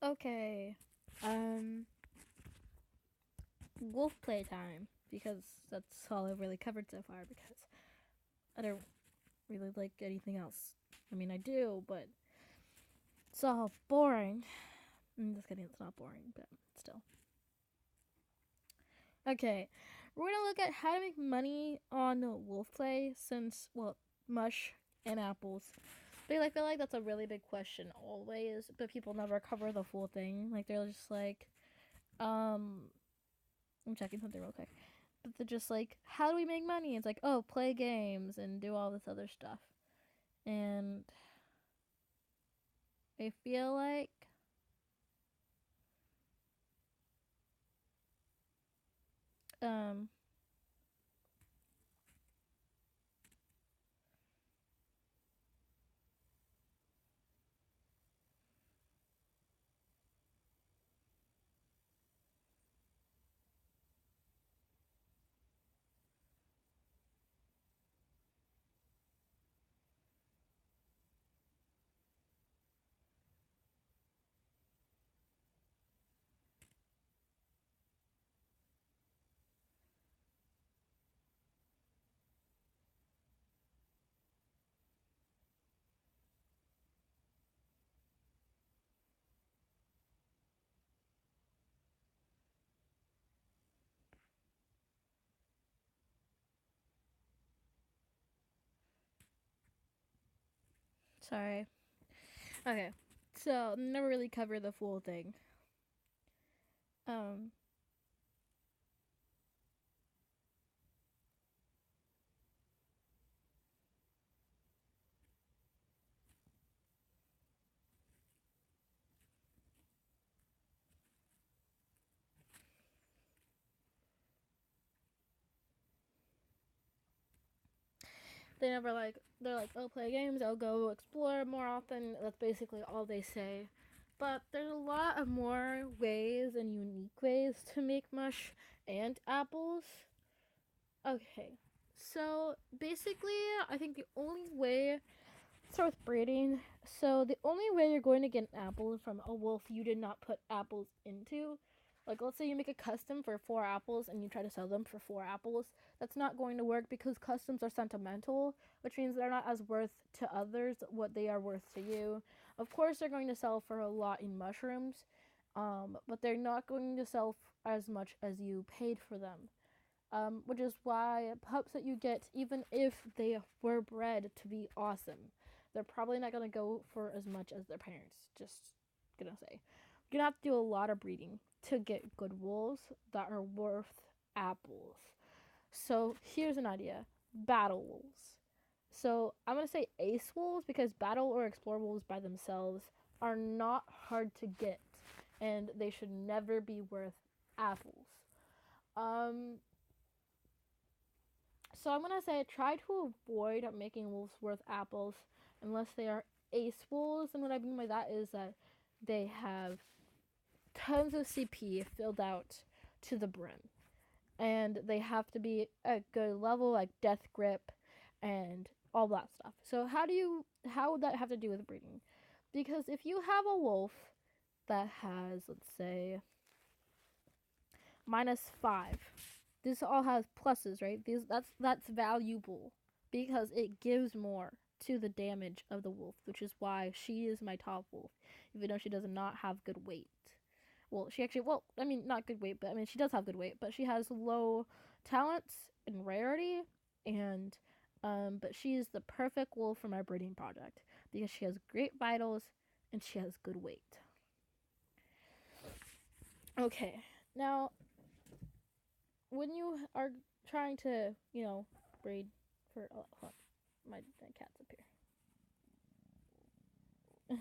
Okay. WolfPlay time because that's all I've really covered so far because I don't really like anything else. I mean, I do, but it's all boring. I'm just kidding, it's not boring, but still. Okay, we're gonna look at how to make money on WolfPlay since, well, Mush and apples. But I feel like that's a really big question always, but people never cover the full thing. Like, they're just like, um, I'm checking something real quick. But they're just like, how do we make money? It's like, oh, play games and do all this other stuff. And I feel like um sorry. Okay. So never really cover the full thing. Um they never like they're like, oh, play games, I'll go explore more often. That's basically all they say. But there's a lot of more ways and unique ways to make mush and apples. Okay. So basically, I think the only way start with breeding. So the only way you're going to get an apple from a wolf you did not put apples into, like let's say you make a custom for 4 apples and you try to sell them for 4 apples, that's not going to work because customs are sentimental, which means they're not as worth to others what they are worth to you. Of course, they're going to sell for a lot in mushrooms, but they're not going to sell as much as you paid for them. Which is why pups that you get, even if they were bred to be awesome, they're probably not gonna go for as much as their parents. Just gonna say, you're gonna have to do a lot of breeding to get good wolves that are worth apples. So here's an idea: battle wolves. So I'm gonna say ace wolves because battle or explore wolves by themselves are not hard to get, and they should never be worth apples. Um, So I'm gonna say try to avoid making wolves worth apples unless they are ace wolves. And what I mean by that is that they have tons of CP filled out to the brim, and they have to be a good level like death grip and all that stuff. So how would that have to do with breeding? Because if you have a wolf that has, let's say, -5. This all has pluses, right? That's valuable because it gives more to the damage of the wolf, which is why she is my top wolf, even though she does not have good weight. Well, she actually, well, I mean, not good weight, but I mean, she does have good weight, but she has low talents and rarity, and but she is the perfect wolf for my breeding project because she has great vitals and she has good weight. Okay, now when you are trying to, breed for my cat's up here.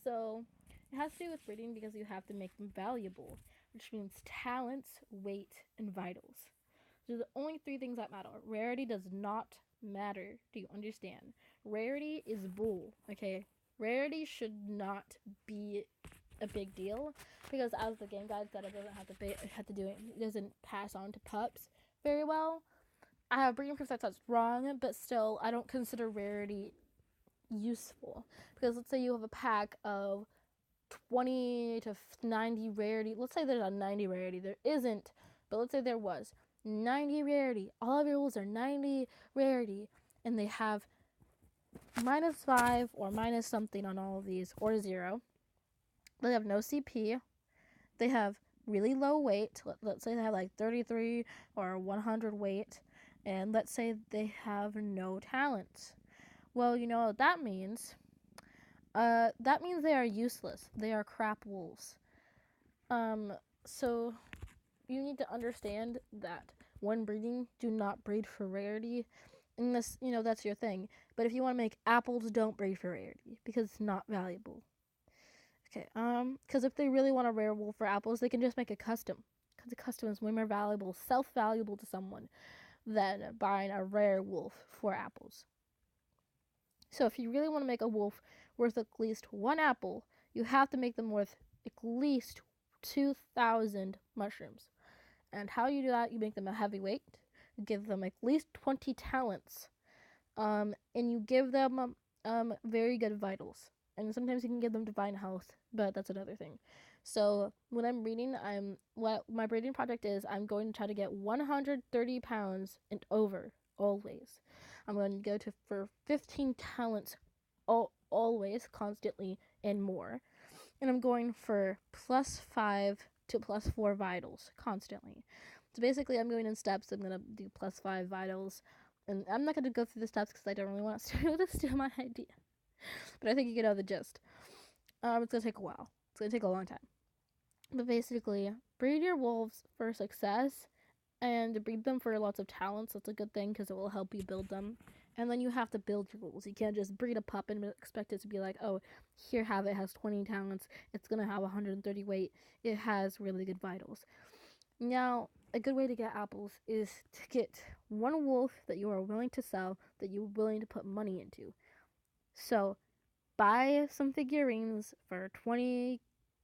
So it has to do with breeding because you have to make them valuable, which means talents, weight, and vitals. Those are the only 3 things that matter. Rarity does not matter. Do you understand? Rarity is bull. Okay, rarity should not be a big deal because as the game guide said, it doesn't have to do it. It doesn't pass on to pups very well. I have breeding proof that's wrong, but still, I don't consider rarity useful because let's say you have a pack of 20 to 90 rarity. Let's say there's a 90 rarity. There isn't, but let's say there was 90 rarity. All of your wolves are 90 rarity, and they have -5 or minus something on all of these, or 0. They have no CP. They have really low weight. Let's say they have like 33 or 100 weight, and let's say they have no talents. Well, you know what that means? That means they are useless. They are crap wolves. So you need to understand that when breeding, do not breed for rarity, unless that's your thing. But if you want to make apples, don't breed for rarity because it's not valuable. Okay, because if they really want a rare wolf for apples, they can just make a custom. Because a custom is way more valuable, self-valuable to someone than buying a rare wolf for apples. So if you really want to make a wolf worth at least 1 apple, you have to make them worth at least 2,000 mushrooms. And how you do that, you make them a heavyweight, you give them at least 20 talents, and you give them very good vitals. And sometimes you can give them divine health, but that's another thing. So when I'm breeding, what my breeding project is, I'm going to try to get 130 pounds and over always. I'm going to go for 15 talents always, constantly, and more. And I'm going for +5 to +4 vitals constantly. So basically, I'm going in steps. I'm going to do +5 vitals. And I'm not going to go through the steps because I don't really want to steal my idea. But I think you get the gist. It's going to take a while. It's going to take a long time. But basically, breed your wolves for success and breed them for lots of talents. That's a good thing because it will help you build them. And then you have to build your wolves. You can't just breed a pup and expect it to be like, oh, here, have it. It has 20 talents. It's going to have 130 weight. It has really good vitals. Now, a good way to get apples is to get one wolf that you are willing to sell, that you're willing to put money into. So, buy some figurines for 20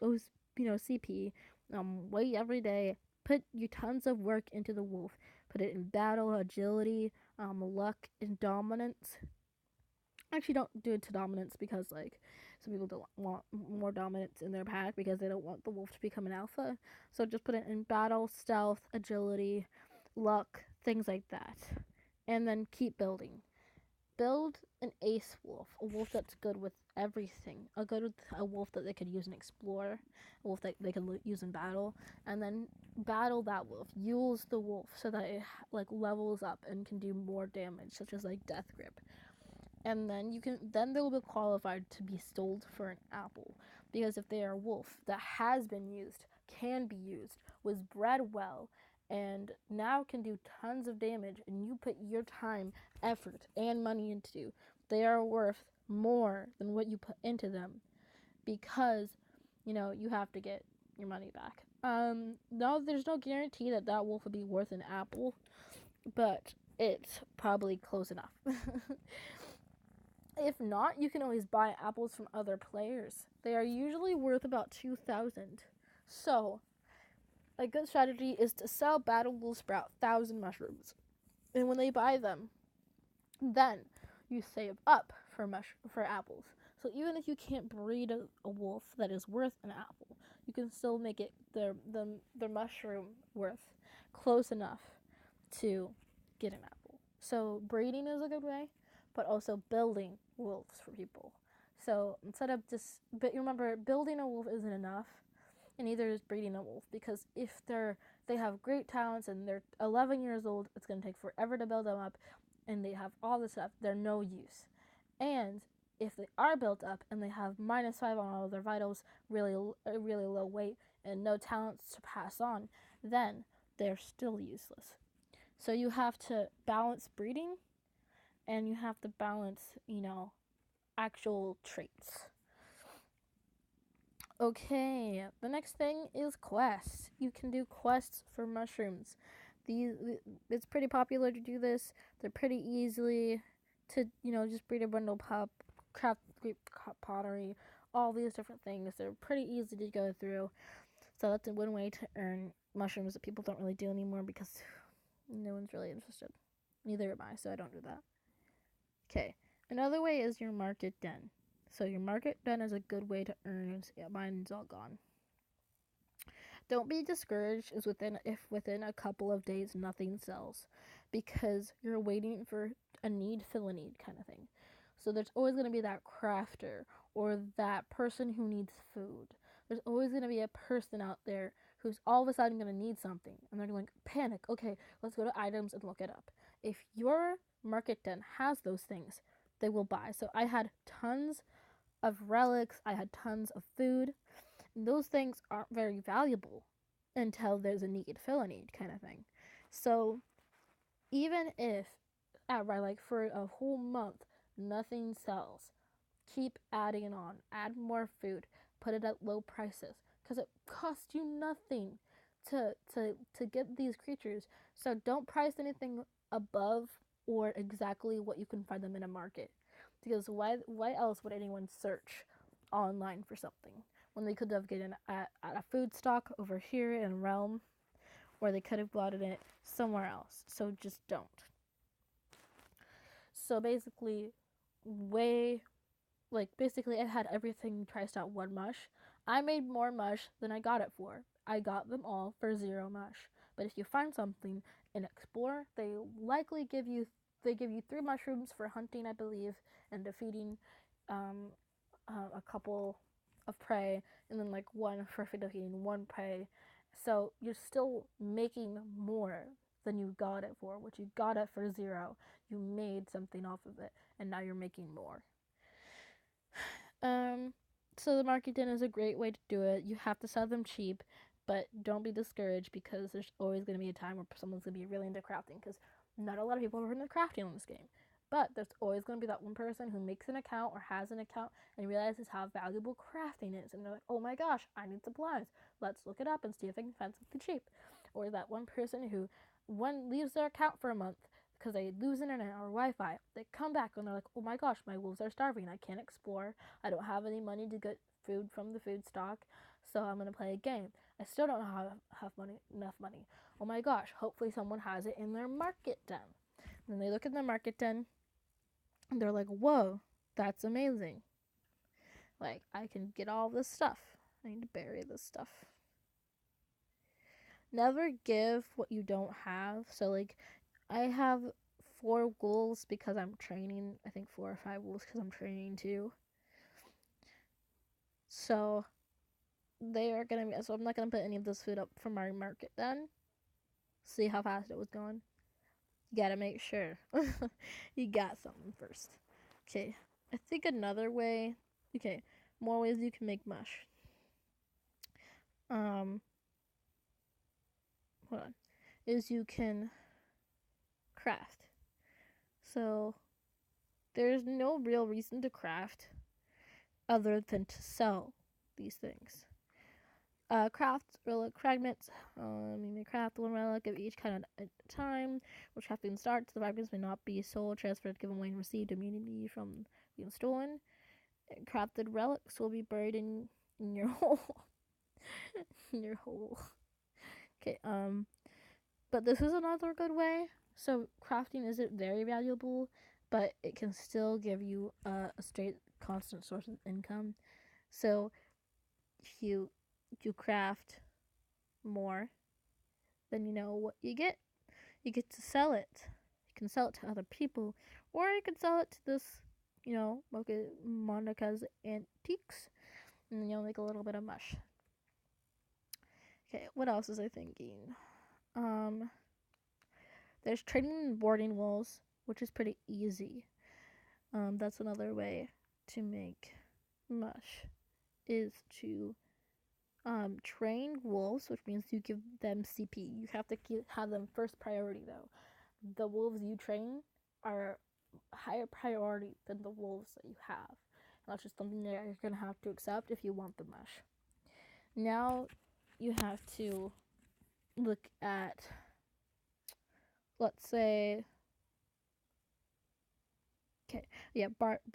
CP, wait every day, put you tons of work into the wolf, put it in battle, agility, luck, and dominance. Actually, don't do it to dominance because some people don't want more dominance in their pack because they don't want the wolf to become an alpha. So just put it in battle, stealth, agility, luck, things like that, and then keep building. Build an ace wolf, a wolf that's good with everything. A wolf that they could use and explore, a wolf that they could use in battle, and then battle that wolf. Use the wolf so that it levels up and can do more damage, such as death grip. And then they'll be qualified to be sold for an apple, because if they are a wolf that has been used, can be used, was bred well, and now can do tons of damage, and you put your time, effort, and money into, they are worth more than what you put into them, because you have to get your money back. No, there's no guarantee that wolf would be worth an apple, but it's probably close enough. If not, you can always buy apples from other players. They are usually worth about 2,000. So, a good strategy is to sell Battle Wolf Sprout 1,000 mushrooms. And when they buy them, then you save up for apples. So even if you can't breed a wolf that is worth an apple, you can still make it their mushroom worth close enough to get an apple. So breeding is a good way, but also building wolves for people. So instead of but remember, building a wolf isn't enough, and neither is breeding a wolf, because if they have great talents and they're 11 years old, it's going to take forever to build them up, and they have all this stuff, they're no use. And if they are built up and they have -5 on all of their vitals, really low weight, and no talents to pass on, then they're still useless. So you have to balance breeding, and you have to balance, actual traits. Okay, the next thing is quests. You can do quests for mushrooms. It's pretty popular to do this. They're pretty easily to, just breed a brindle pup, craft grape pottery, all these different things. They're pretty easy to go through. So that's one way to earn mushrooms that people don't really do anymore because no one's really interested. Neither am I, so I don't do that. Okay, another way is your market den. So your market den is a good way to earn. Yeah, mine's all gone. Don't be discouraged if within a couple of days nothing sells, because you're waiting for a need fill a need kind of thing. So there's always going to be that crafter or that person who needs food. There's always going to be a person out there who's all of a sudden going to need something, and they're going to panic. Okay, let's go to items and look it up. If your market den has those things, they will buy. So I had tons of relics, I had tons of food. Those things aren't very valuable until there's a need, fill a need kind of thing. So even if like for a whole month nothing sells, keep adding on, add more food, put it at low prices, because it costs you nothing to get these creatures. So don't price anything above or exactly what you can find them in a market, because why else would anyone search online for something when they could have gotten at a food stock over here in Realm, or they could have bought it somewhere else. So just don't. So basically, basically I had everything priced at 1 mush. I made more mush than I got it for. I got them all for 0 mush. But if you find something in Explore, they give you 3 mushrooms for hunting, I believe, and defeating um, a couple of prey, and then like one for defeating one prey. So you're still making more than you got it for, which you got it for 0. You made something off of it, and now you're making more. So the market den is a great way to do it. You have to sell them cheap, but don't be discouraged, because there's always going to be a time where someone's going to be really into crafting, because not a lot of people are into crafting in this game. But there's always going to be that one person who makes an account or has an account and realizes how valuable crafting is. And they're like, oh my gosh, I need supplies. Let's look it up and see if I can find something cheap. Or that one person who leaves their account for a month because they lose internet or Wi-Fi. They come back and they're like, oh my gosh, my wolves are starving. I can't explore. I don't have any money to get food from the food stock, so I'm going to play a game. I still don't have enough money. Oh my gosh, hopefully someone has it in their market den. And then they look at their market den and they're like, whoa, that's amazing. Like, I can get all this stuff. I need to bury this stuff. Never give what you don't have. So, like, I have 4 wolves because I'm training. I think 4 or 5 wolves because I'm training too. So, they are going to be. So, I'm not going to put any of this food up for my market then. See how fast it was going. You got to make sure you got something first. Okay, I think another way. Okay, more ways you can make mush. Hold on. Is you can craft. So there's no real reason to craft other than to sell these things. Craft relic fragments. You may craft 1 relic of each kind at a time. When crafting starts, the fragments may not be sold, transferred, given away, and received immunity from being stolen. Crafted relics will be buried in your hole. In your hole. Okay. But this is another good way. So crafting isn't very valuable, but it can still give you a straight constant source of income. So if you craft more, then you know what you get. You get to sell it. You can sell it to other people, or you can sell it to this, Monica's Antiques, and then you'll make a little bit of mush. Okay, what else was I thinking? There's trading and boarding wolves, which is pretty easy. That's another way to make mush, is to train wolves, which means you give them CP. You have to have them first priority, though. The wolves you train are higher priority than the wolves that you have. And that's just something that you're going to have to accept if you want the mush. Now you have to look at, let's say, okay, yeah,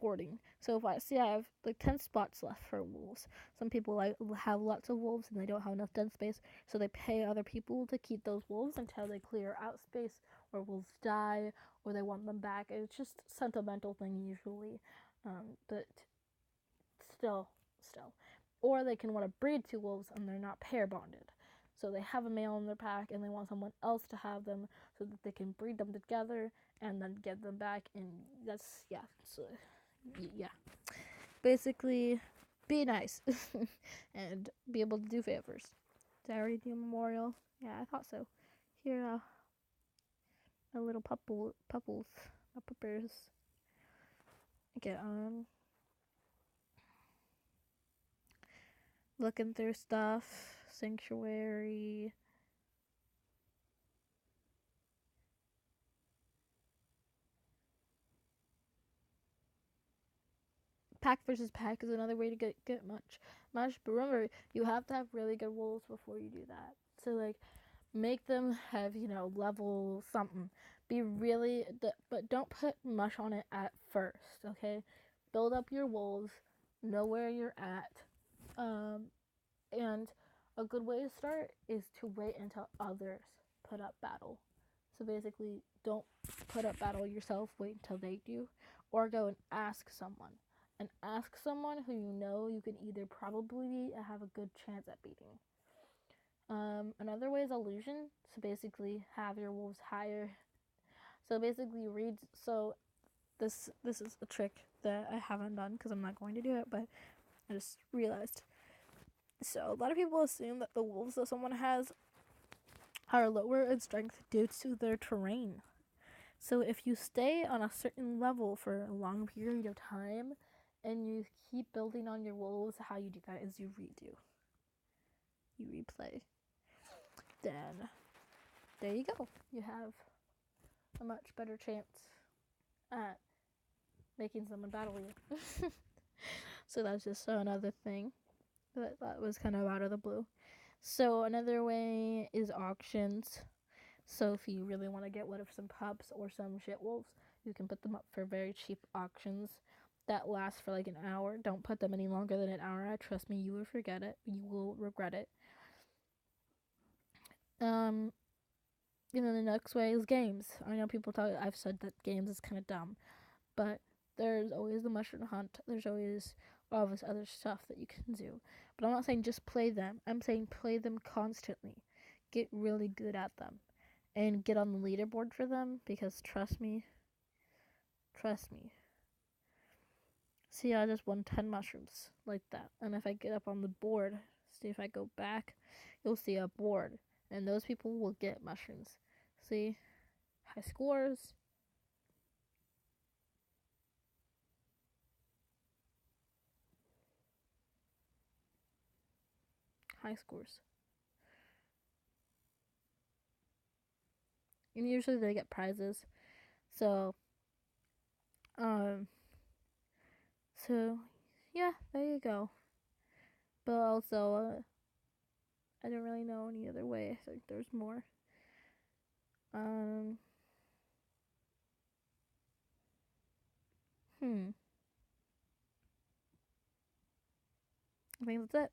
boarding. So if I have like 10 spots left for wolves. Some people have lots of wolves and they don't have enough den space, so they pay other people to keep those wolves until they clear out space, or wolves die, or they want them back. It's just a sentimental thing usually, but still. Or they can want to breed two wolves and they're not pair bonded. So they have a male in their pack and they want someone else to have them so that they can breed them together and then get them back. And that's, yeah. So, yeah. Basically, be nice and be able to do favors. Did I already do memorial? Yeah, I thought so. Here, a little puppers, get looking through stuff, sanctuary. Pack versus pack is another way to get much. But remember, you have to have really good wolves before you do that. So like, make them have level something. Be really, but don't put mush on it at first. Okay, build up your wolves, know where you're at, and a good way to start is to wait until others put up battle. So basically, don't put up battle yourself. Wait until they do, or go and ask someone. And ask someone who you can either probably have a good chance at beating. Another way is illusion. So basically, have your wolves higher. So basically, read. So this is a trick that I haven't done because I'm not going to do it, but I just realized. So a lot of people assume that the wolves that someone has are lower in strength due to their terrain. So if you stay on a certain level for a long period of time and you keep building on your wolves, how you do that is you redo. You replay. Then there you go. You have a much better chance at making someone battle you. So that's just another thing that was kind of out of the blue. So another way is auctions. So if you really want to get rid of some pups or some shit wolves, you can put them up for very cheap auctions that last for like an hour. Don't put them any longer than an hour. Trust me, you will forget it. You will regret it. The next way is games. I know I've said that games is kind of dumb, but there's always the mushroom hunt. There's always all this other stuff that you can do. But I'm not saying just play them. I'm saying play them constantly. Get really good at them. And get on the leaderboard for them because trust me. See, I just won 10 mushrooms like that. And if I get up on the board, see if I go back, you'll see a board. And those people will get mushrooms. See? High scores. High scores. And usually they get prizes. So, yeah, there you go. But also, I don't really know any other way. I think there's more. I think that's it.